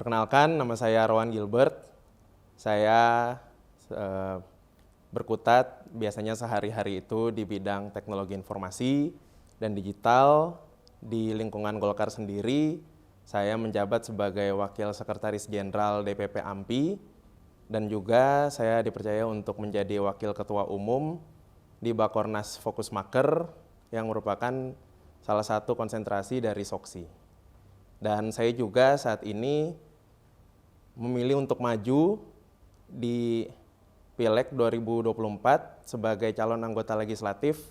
Perkenalkan, nama saya Rowan Gilbert. Saya berkutat biasanya sehari-hari itu di bidang teknologi informasi dan digital. Di lingkungan Golkar sendiri, saya menjabat sebagai Wakil Sekretaris Jenderal DPP AMPI, dan juga saya dipercaya untuk menjadi Wakil Ketua Umum di Bakornas Fokusmaker yang merupakan salah satu konsentrasi dari SOKSI. Dan saya juga saat ini memilih untuk maju di Pileg 2024 sebagai calon anggota legislatif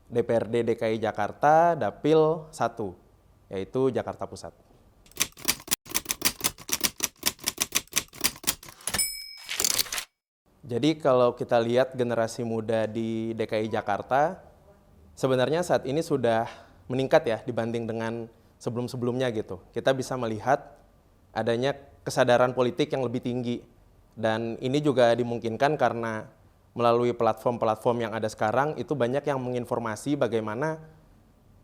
DPRD DKI Jakarta Dapil 1, yaitu Jakarta Pusat. Jadi kalau kita lihat generasi muda di DKI Jakarta, sebenarnya saat ini sudah meningkat ya dibanding dengan sebelum-sebelumnya gitu. Kita bisa melihat adanya kesadaran politik yang lebih tinggi. Dan ini juga dimungkinkan karena melalui platform-platform yang ada sekarang itu banyak yang menginformasi bagaimana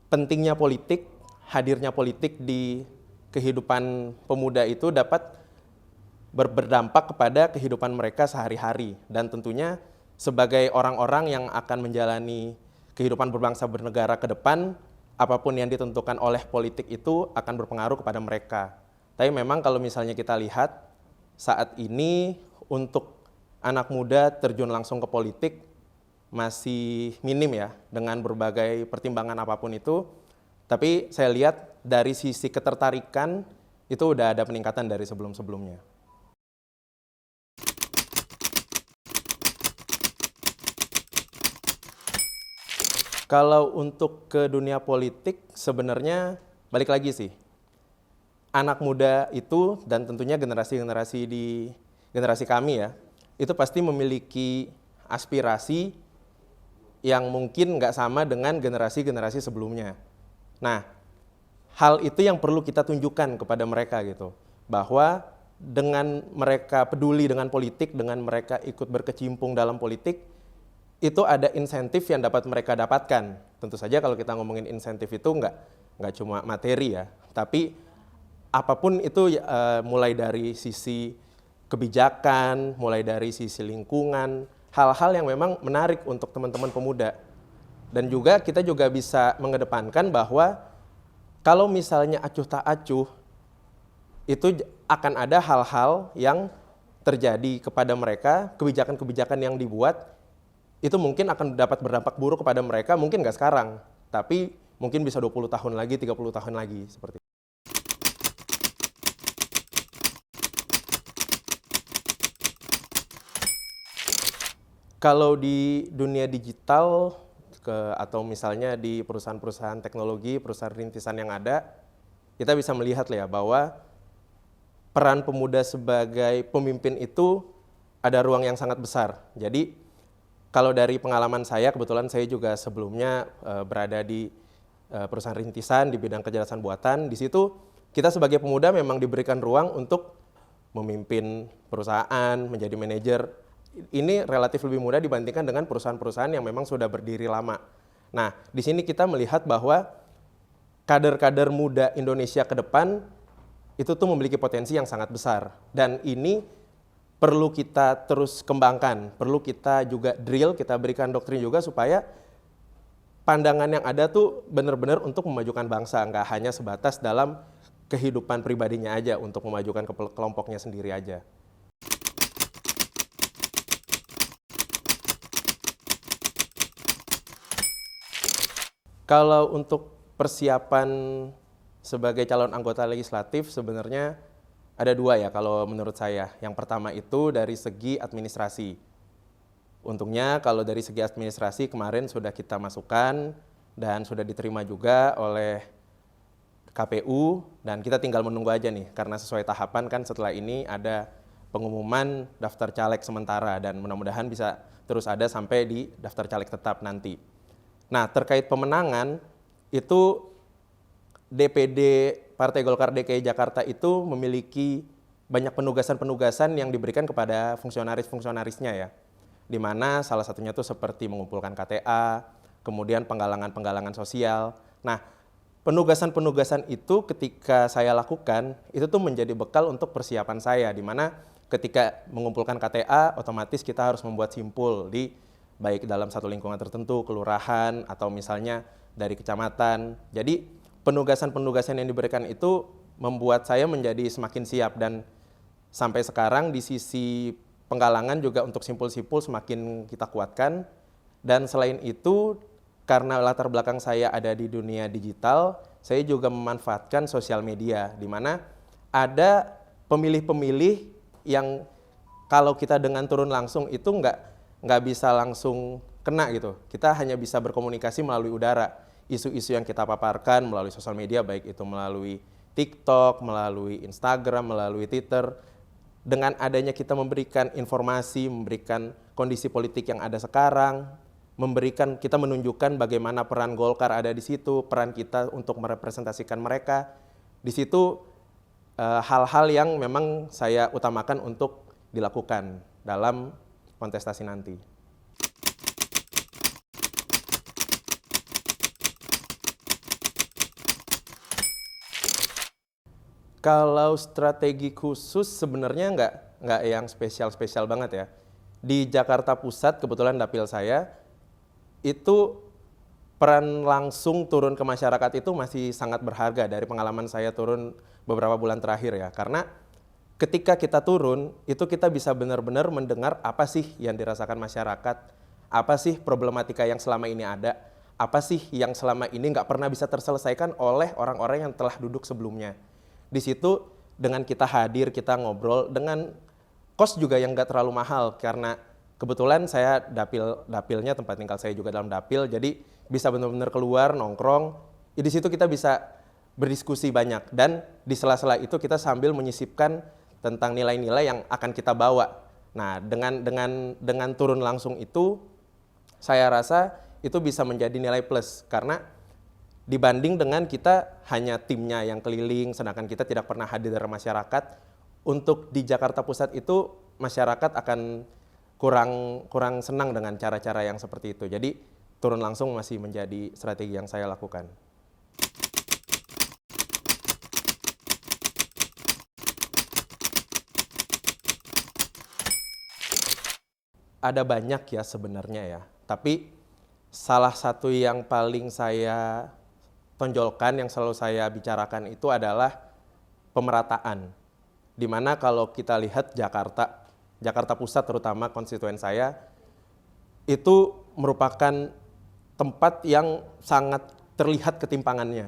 pentingnya politik, hadirnya politik di kehidupan pemuda itu dapat berdampak kepada kehidupan mereka sehari-hari. Dan tentunya sebagai orang-orang yang akan menjalani kehidupan berbangsa bernegara ke depan, apapun yang ditentukan oleh politik itu akan berpengaruh kepada mereka. Tapi memang kalau misalnya kita lihat saat ini untuk anak muda terjun langsung ke politik masih minim ya dengan berbagai pertimbangan apapun itu. Tapi saya lihat dari sisi ketertarikan itu udah ada peningkatan dari sebelum-sebelumnya. Kalau untuk ke dunia politik sebenarnya balik lagi sih. Anak muda itu dan tentunya generasi-generasi di generasi kami ya, itu pasti memiliki aspirasi yang mungkin nggak sama dengan generasi-generasi sebelumnya. Nah, hal itu yang perlu kita tunjukkan kepada mereka gitu, bahwa dengan mereka peduli dengan politik, dengan mereka ikut berkecimpung dalam politik, itu ada insentif yang dapat mereka dapatkan. Tentu saja kalau kita ngomongin insentif itu nggak cuma materi ya, tapi apapun itu mulai dari sisi kebijakan, mulai dari sisi lingkungan, hal-hal yang memang menarik untuk teman-teman pemuda. Dan juga kita juga bisa mengedepankan bahwa kalau misalnya acuh tak acuh, itu akan ada hal-hal yang terjadi kepada mereka, kebijakan-kebijakan yang dibuat, itu mungkin akan dapat berdampak buruk kepada mereka, mungkin nggak sekarang, tapi mungkin bisa 20 tahun lagi, 30 tahun lagi, seperti itu. Kalau di dunia digital, atau misalnya di perusahaan-perusahaan teknologi, perusahaan rintisan yang ada, kita bisa melihat ya bahwa peran pemuda sebagai pemimpin itu ada ruang yang sangat besar. Jadi kalau dari pengalaman saya, kebetulan saya juga sebelumnya berada di perusahaan rintisan di bidang kecerdasan buatan. Di situ kita sebagai pemuda memang diberikan ruang untuk memimpin perusahaan, menjadi manajer. Ini relatif lebih mudah dibandingkan dengan perusahaan-perusahaan yang memang sudah berdiri lama. Nah, di sini kita melihat bahwa kader-kader muda Indonesia ke depan itu tuh memiliki potensi yang sangat besar. Dan ini perlu kita terus kembangkan, perlu kita juga drill, kita berikan doktrin juga supaya pandangan yang ada tuh benar-benar untuk memajukan bangsa, nggak hanya sebatas dalam kehidupan pribadinya aja untuk memajukan kelompoknya sendiri aja. Kalau untuk persiapan sebagai calon anggota legislatif sebenarnya ada dua ya kalau menurut saya. Yang pertama itu dari segi administrasi. Untungnya kalau dari segi administrasi kemarin sudah kita masukkan dan sudah diterima juga oleh KPU dan kita tinggal menunggu aja nih karena sesuai tahapan kan setelah ini ada pengumuman daftar caleg sementara dan mudah-mudahan bisa terus ada sampai di daftar caleg tetap nanti. Nah, terkait pemenangan itu DPD Partai Golkar DKI Jakarta itu memiliki banyak penugasan-penugasan yang diberikan kepada fungsionaris-fungsionarisnya ya. Di mana salah satunya itu seperti mengumpulkan KTA, kemudian penggalangan-penggalangan sosial. Nah, Penugasan-penugasan itu ketika saya lakukan, itu tuh menjadi bekal untuk persiapan saya, di mana ketika mengumpulkan KTA, otomatis kita harus membuat simpul di baik dalam satu lingkungan tertentu, kelurahan, atau misalnya dari kecamatan. Jadi penugasan-penugasan yang diberikan itu membuat saya menjadi semakin siap, dan sampai sekarang di sisi penggalangan juga untuk simpul-simpul semakin kita kuatkan. Dan selain itu, karena latar belakang saya ada di dunia digital, saya juga memanfaatkan sosial media, di mana ada pemilih-pemilih yang kalau kita dengan turun langsung itu nggak bisa langsung kena gitu. Kita hanya bisa berkomunikasi melalui udara. Isu-isu yang kita paparkan melalui sosial media, baik itu melalui TikTok, melalui Instagram, melalui Twitter. Dengan adanya kita memberikan informasi, memberikan kondisi politik yang ada sekarang, kita menunjukkan bagaimana peran Golkar ada di situ, peran kita untuk merepresentasikan mereka. Di situ hal-hal yang memang saya utamakan untuk dilakukan dalam kontestasi nanti. Kalau strategi khusus sebenarnya nggak yang spesial-spesial banget ya. Di Jakarta Pusat kebetulan dapil saya, itu peran langsung turun ke masyarakat itu masih sangat berharga dari pengalaman saya turun beberapa bulan terakhir ya. Karena ketika kita turun, itu kita bisa benar-benar mendengar apa sih yang dirasakan masyarakat, apa sih problematika yang selama ini ada, apa sih yang selama ini nggak pernah bisa terselesaikan oleh orang-orang yang telah duduk sebelumnya. Di situ dengan kita hadir, kita ngobrol dengan kos juga yang nggak terlalu mahal, karena kebetulan saya dapilnya tempat tinggal saya juga dalam dapil, jadi bisa benar-benar keluar nongkrong. Di situ kita bisa berdiskusi banyak, dan di sela-sela itu kita sambil menyisipkan tentang nilai-nilai yang akan kita bawa. Nah, dengan turun langsung itu, saya rasa itu bisa menjadi nilai plus, karena dibanding dengan kita hanya timnya yang keliling, sedangkan kita tidak pernah hadir dari masyarakat. Untuk di Jakarta Pusat itu masyarakat akan kurang senang dengan cara-cara yang seperti itu. Jadi turun langsung masih menjadi strategi yang saya lakukan. Ada banyak ya sebenarnya ya, tapi salah satu yang paling saya tonjolkan, yang selalu saya bicarakan itu adalah pemerataan. Dimana kalau kita lihat Jakarta Pusat terutama konstituen saya, itu merupakan tempat yang sangat terlihat ketimpangannya.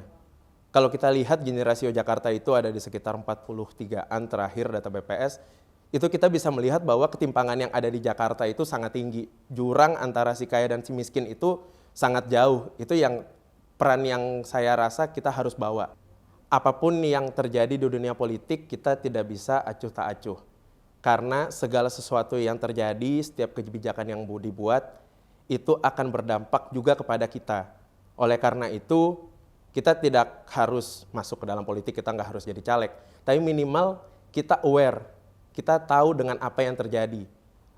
Kalau kita lihat gini rasio Jakarta itu ada di sekitar 43-an terakhir data BPS, itu kita bisa melihat bahwa ketimpangan yang ada di Jakarta itu sangat tinggi. Jurang antara si kaya dan si miskin itu sangat jauh. Itu yang peran yang saya rasa kita harus bawa. Apapun yang terjadi di dunia politik, kita tidak bisa acuh tak acuh. Karena segala sesuatu yang terjadi, setiap kebijakan yang dibuat, itu akan berdampak juga kepada kita. Oleh karena itu, kita tidak harus masuk ke dalam politik, kita nggak harus jadi caleg. Tapi minimal kita aware, kita tahu dengan apa yang terjadi.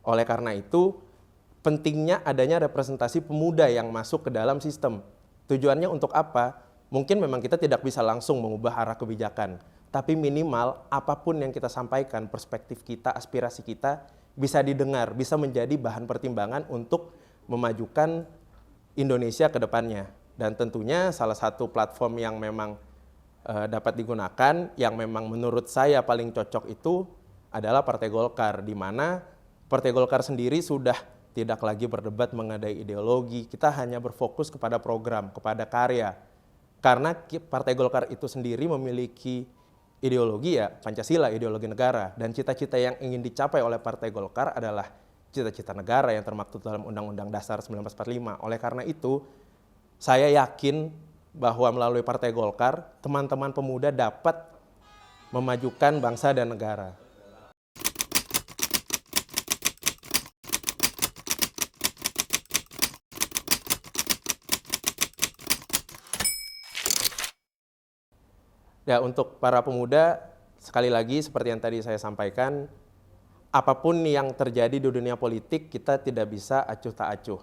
Oleh karena itu, pentingnya adanya representasi pemuda yang masuk ke dalam sistem. Tujuannya untuk apa? Mungkin memang kita tidak bisa langsung mengubah arah kebijakan, tapi minimal apapun yang kita sampaikan, perspektif kita, aspirasi kita bisa didengar, bisa menjadi bahan pertimbangan untuk memajukan Indonesia ke depannya. Dan tentunya salah satu platform yang memang dapat digunakan, yang memang menurut saya paling cocok itu adalah Partai Golkar, di mana Partai Golkar sendiri sudah tidak lagi berdebat mengenai ideologi, kita hanya berfokus kepada program, kepada karya. Karena Partai Golkar itu sendiri memiliki ideologi ya Pancasila, ideologi negara, dan cita-cita yang ingin dicapai oleh Partai Golkar adalah cita-cita negara yang termaktub dalam Undang-Undang Dasar 1945. Oleh karena itu, saya yakin bahwa melalui Partai Golkar, teman-teman pemuda dapat memajukan bangsa dan negara. Ya, untuk para pemuda, sekali lagi seperti yang tadi saya sampaikan, apapun yang terjadi di dunia politik, kita tidak bisa acuh tak acuh.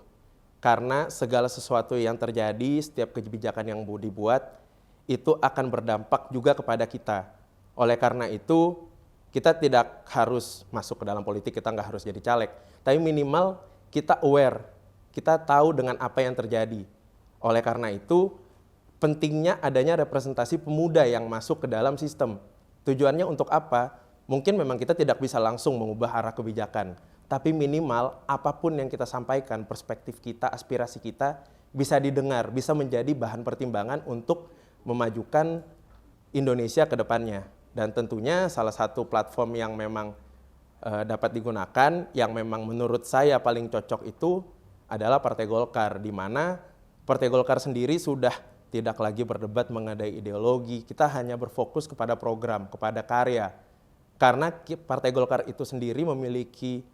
Karena segala sesuatu yang terjadi, setiap kebijakan yang dibuat, itu akan berdampak juga kepada kita. Oleh karena itu, kita tidak harus masuk ke dalam politik, kita nggak harus jadi caleg. Tapi minimal kita aware, kita tahu dengan apa yang terjadi. Oleh karena itu, pentingnya adanya representasi pemuda yang masuk ke dalam sistem. Tujuannya untuk apa? Mungkin memang kita tidak bisa langsung mengubah arah kebijakan, tapi minimal apapun yang kita sampaikan, perspektif kita, aspirasi kita, bisa didengar, bisa menjadi bahan pertimbangan untuk memajukan Indonesia ke depannya. Dan tentunya salah satu platform yang memang dapat digunakan, yang memang menurut saya paling cocok itu adalah Partai Golkar, di mana Partai Golkar sendiri sudah tidak lagi berdebat mengenai ideologi, kita hanya berfokus kepada program, kepada karya. Karena Partai Golkar itu sendiri memiliki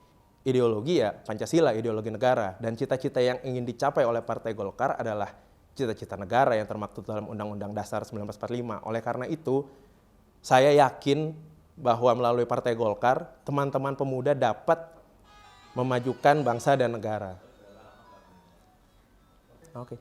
ideologi ya Pancasila, ideologi negara, dan cita-cita yang ingin dicapai oleh Partai Golkar adalah cita-cita negara yang termaktub dalam Undang-Undang Dasar 1945. Oleh karena itu, saya yakin bahwa melalui Partai Golkar, teman-teman pemuda dapat memajukan bangsa dan negara. Oke.